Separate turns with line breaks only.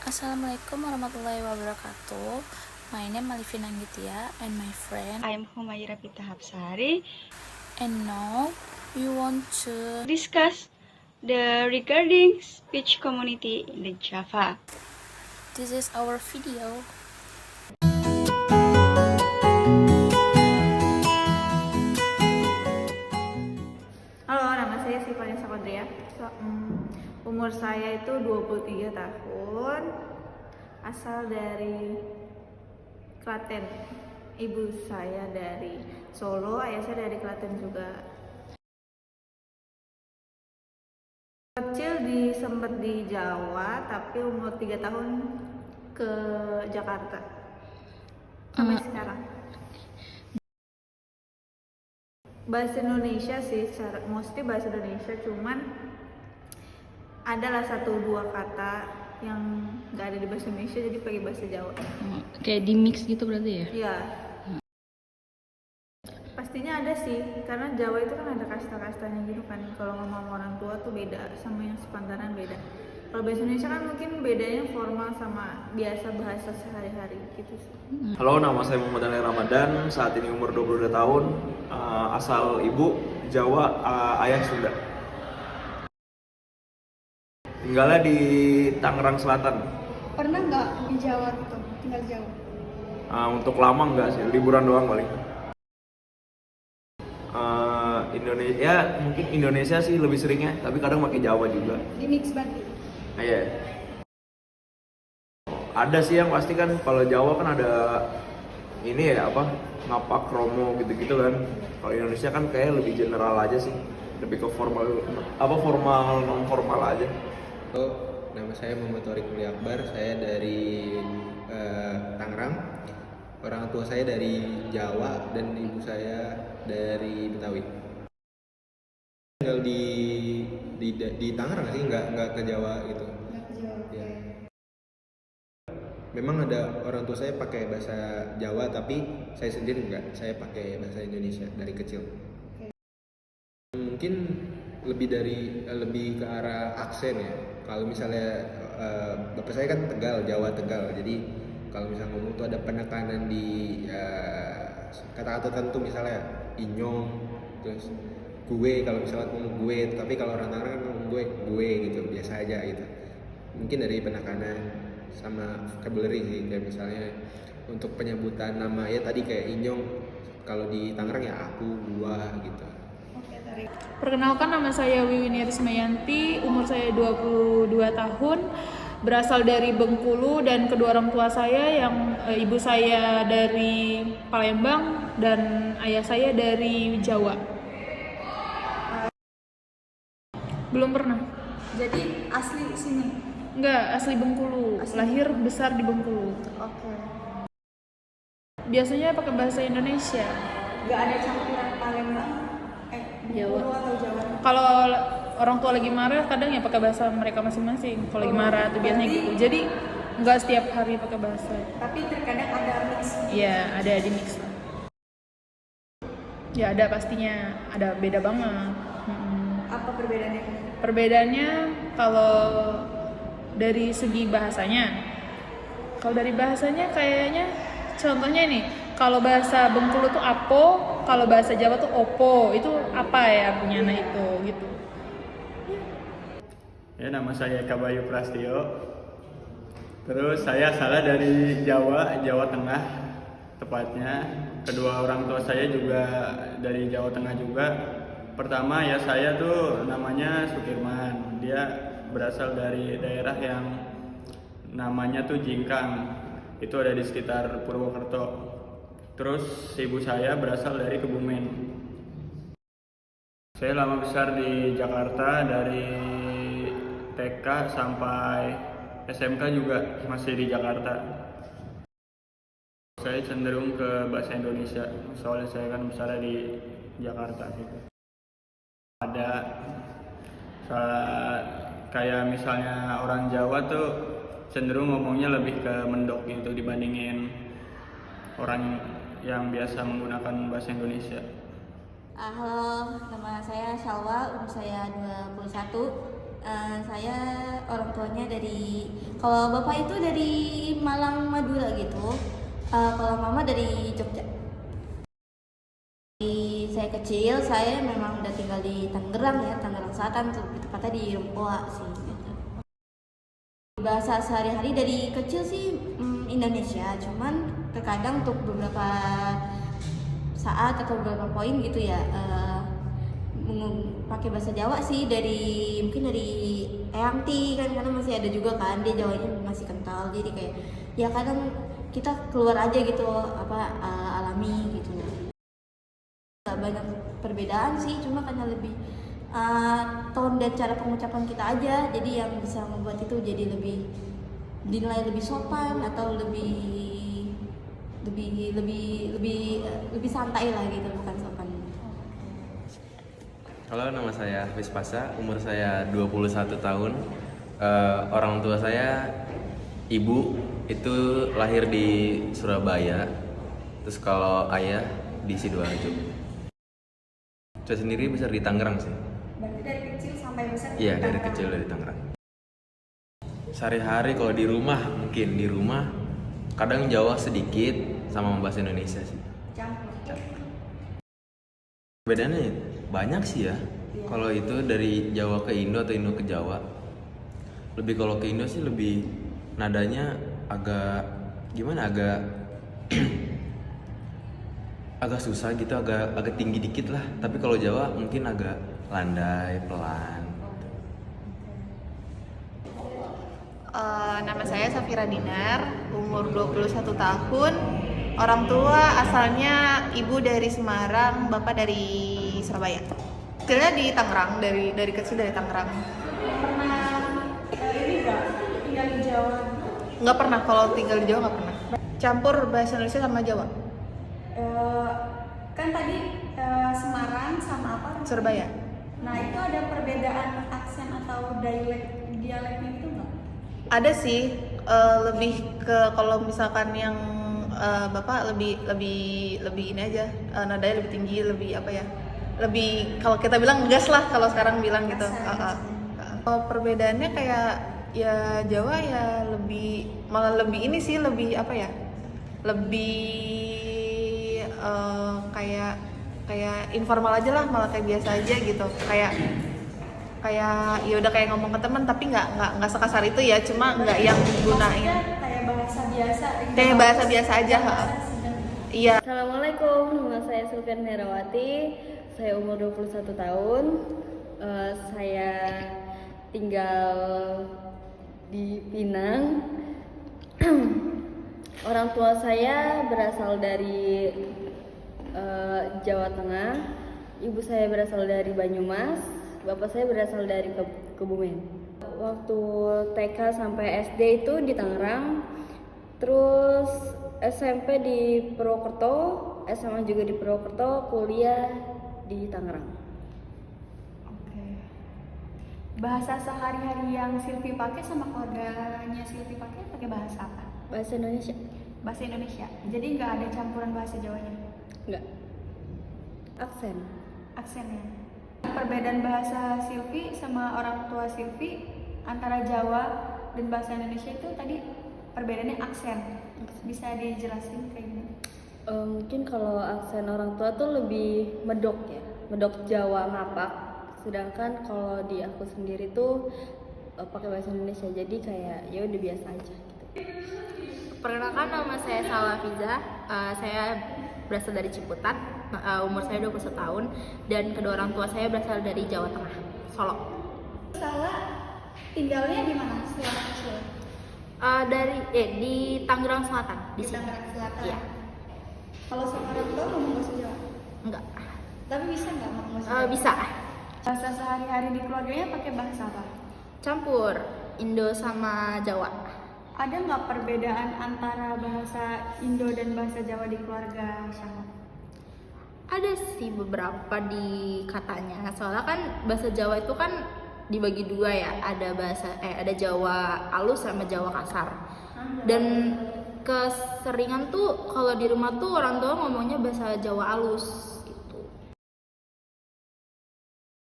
Assalamualaikum warahmatullahi wabarakatuh. My name Malivina Anggitia and my friend.
I'm Humayra Pita Hapsari.
And now we want to
discuss the regarding speech community in the Java.
This is our video.
Halo, nama saya Sifani Sakodria. Umur saya itu 23 tahun. Asal dari Klaten. Ibu saya dari Solo, ayah saya dari Klaten juga. Kecil sempat di Jawa, tapi umur 3 tahun ke Jakarta. Sampai sekarang. Bahasa Indonesia sih, mostly bahasa Indonesia, cuman adalah 1-2 kata yang nggak ada di bahasa Indonesia, jadi pakai bahasa Jawa.
Kayak di mix gitu berarti ya?
Iya. Pastinya ada sih, karena Jawa itu kan ada kasta-kastanya gitu kan. Kalau ngomong sama orang tua tuh beda, sama yang sepantaran beda. Kalau bahasa Indonesia kan mungkin bedanya formal sama biasa bahasa sehari-hari gitu sih.
Halo, nama saya Muhammad Ali Ramadan, saat ini umur 22 tahun, asal ibu Jawa, ayah Sunda. Tinggalnya di Tangerang Selatan.
Pernah nggak di Jawa tuh, tinggal jauh?
Untuk lama enggak sih, liburan doang paling. Indonesia, mungkin Indonesia sih lebih seringnya, tapi kadang pakai Jawa juga.
Di mix berarti?
Iya. Ada sih yang pasti kan, kalau Jawa kan ada ini ya apa, ngapak, kromo gitu-gitu kan. Kalau Indonesia kan kayak lebih general aja sih, lebih ke formal, formal non formal aja.
Halo, nama saya Muhammad Thorik Mulia Akbar, saya dari Tangerang. Orang tua saya dari Jawa dan ibu saya dari Betawi. Tinggal di Tangerang sih, nggak ke Jawa gitu.
Nggak ke Jawa.
Ya. Memang ada orang tua saya pakai bahasa Jawa, tapi saya sendiri nggak. Saya pakai bahasa Indonesia dari kecil. Mungkin lebih ke arah aksen ya. Kalau misalnya bapak saya kan Tegal, Jawa Tegal. Jadi kalau misalnya ngomong tuh ada penekanan di kata-kata tertentu, misalnya inyong, terus gue kalau misalnya ngomong gue, tapi kalau orang Tangerang kan ngomong gue gitu, biasa aja gitu. Mungkin dari penekanan sama vocabulary sih, kayak misalnya untuk penyebutan nama ya tadi kayak inyong, kalau di Tangerang ya aku, gua gitu.
Perkenalkan, nama saya Wiwini Rismayanti, umur saya 22 tahun, berasal dari Bengkulu, dan kedua orang tua saya yang ibu saya dari Palembang dan ayah saya dari Jawa. Belum pernah.
Jadi asli sini?
Enggak, asli Bengkulu. Lahir besar di Bengkulu.
Oke.
Biasanya pakai bahasa Indonesia.
Nggak ada campuran Palembang?
Jawa.
Bengkulu atau Jawa?
Kalau orang tua lagi marah, kadang ya pakai bahasa mereka masing-masing. Kalau lagi marah tuh biasanya gitu. Jadi nggak setiap hari pakai bahasa.
Tapi terkadang ada mix.
Iya, ada di mix. Ya ada pastinya, ada beda banget.
Apa perbedaannya?
Perbedaannya kalau dari segi bahasanya. Kalau dari bahasanya kayaknya, contohnya ini, kalau bahasa Bengkulu tuh apo, kalau bahasa Jawa tuh opo. Itu apa ya artinya, nah itu gitu.
Ya, nama saya Eka Bayu Prastio. Terus saya asal dari Jawa Tengah tepatnya. Kedua orang tua saya juga dari Jawa Tengah juga. Pertama ya saya tuh namanya Sukirman. Dia berasal dari daerah yang namanya tuh Jingkang. Itu ada di sekitar Purwokerto. Terus ibu saya berasal dari Kebumen. Saya lama besar di Jakarta, dari TK sampai SMK juga masih di Jakarta. Saya cenderung ke bahasa Indonesia, soalnya saya kan besar di Jakarta gitu. Ada kayak misalnya orang Jawa tuh cenderung ngomongnya lebih ke mendok gitu dibandingin orang yang biasa menggunakan bahasa Indonesia.
Halo, nama saya Shalwa, umur saya 21. Saya orang tuanya kalau bapak itu dari Malang Madura gitu, kalau mama dari Jogja. Saya kecil, saya memang udah tinggal di Tangerang ya, Tangerang Selatan tuh, tepatnya di Rempoa sih. Gitu. Bahasa sehari-hari dari kecil sih Indonesia, cuman terkadang untuk beberapa saat atau beberapa poin gitu ya pakai bahasa Jawa sih mungkin dari Eyang Ti kan, karena masih ada juga kan dia Jawanya masih kental, jadi kayak ya kadang kita keluar aja gitu alami gitu. Gak banyak perbedaan sih, cuma karena lebih tone dan cara pengucapan kita aja, jadi yang bisa membuat itu jadi lebih dinilai lebih sopan atau lebih santai lah gitu, bukan sopan.
Halo, nama saya Hafiz Pasa, umur saya 21 tahun. Orang tua saya, ibu itu lahir di Surabaya, terus kalau ayah di Sidoarjo. Saya sendiri besar di Tangerang sih.
Berarti dari kecil sampai besar?
Iya, dari kecil dari Tangerang. Sehari-hari kalau di rumah, kadang Jawa sedikit sama bahasa Indonesia sih.
Campur.
Bedanya banyak sih ya. Kalau itu dari Jawa ke Indo atau Indo ke Jawa. Kalau ke Indo sih lebih nadanya agak agak susah gitu, agak tinggi dikit lah. Tapi kalau Jawa mungkin agak landai, pelan.
Nama saya Safira Dinar, umur 21 tahun. Orang tua asalnya ibu dari Semarang, bapak dari Surabaya. Tinggalnya di Tangerang, dari kecil dari Tangerang.
Pernah ini nggak tinggal di Jawa?
Nggak pernah, kalau tinggal di Jawa nggak pernah. Campur bahasa Indonesia sama Jawa.
Kan tadi Semarang sama apa?
Surabaya.
Nah itu ada perbedaan aksen atau dialeknya itu nggak?
Ada sih, lebih ke kalau misalkan yang bapak lebih ini aja, nadanya lebih tinggi, lebih lebih kalau kita bilang gas lah kalau sekarang bilang gitu. Perbedaannya kayak ya Jawa ya malah lebih ini sih, lebih lebih kayak informal aja lah, malah kayak biasa aja gitu, kayak ya udah kayak ngomong ke teman, tapi nggak sekasar itu ya, cuma nggak yang gunain
kayak bahasa biasa.
Kayak bahasa biasa aja. Iya.
Assalamualaikum, nama saya Sulfian Herawati. Saya umur 21 tahun. Saya tinggal di Pinang. Orang tua saya berasal dari Jawa Tengah. Ibu saya berasal dari Banyumas. Bapak saya berasal dari Kebumen. Waktu TK sampai SD itu di Tangerang, terus SMP di Purwokerto, SMA juga di Purwokerto, kuliah di Tangerang.
Oke. Bahasa sehari-hari yang Silvi pakai sama keluarganya Silvi pakai bahasa apa?
Bahasa Indonesia.
Bahasa Indonesia. Jadi nggak ada campuran bahasa Jawanya?
Enggak.
Aksennya. Perbedaan bahasa Silvi sama orang tua Silvi antara Jawa dan bahasa Indonesia itu tadi perbedaannya aksen. Bisa dijelasin kayak gimana?
Mungkin kalau aksen orang tua tuh lebih medok ya, medok Jawa ngapak. Sedangkan kalau di aku sendiri tuh pakai bahasa Indonesia, jadi kayak ya udah biasa aja gitu.
Perkenalkan, nama saya Salwa Fiza. Saya berasal dari Ciputat. Umur saya 21 tahun dan kedua orang tua saya berasal dari Jawa Tengah, Solo.
Salwa tinggalnya di mana selama kecil?
Di Tangerang Selatan.
Di Tangerang Selatan.
Iya.
Kalau sama orang tua ngomong bahasa Jawa?
Enggak.
Tapi bisa nggak ngomong bahasa Jawa?
Bisa.
Bahasa sehari-hari di keluarganya pakai bahasa apa?
Campur Indo sama Jawa.
Ada nggak perbedaan antara bahasa Indo dan bahasa Jawa di keluarga Syahla?
Ada sih beberapa di katanya. Soalnya kan bahasa Jawa itu kan dibagi dua ya. Ada Jawa halus sama Jawa kasar. Dan keseringan tuh kalau di rumah tuh orang tua ngomongnya bahasa Jawa halus.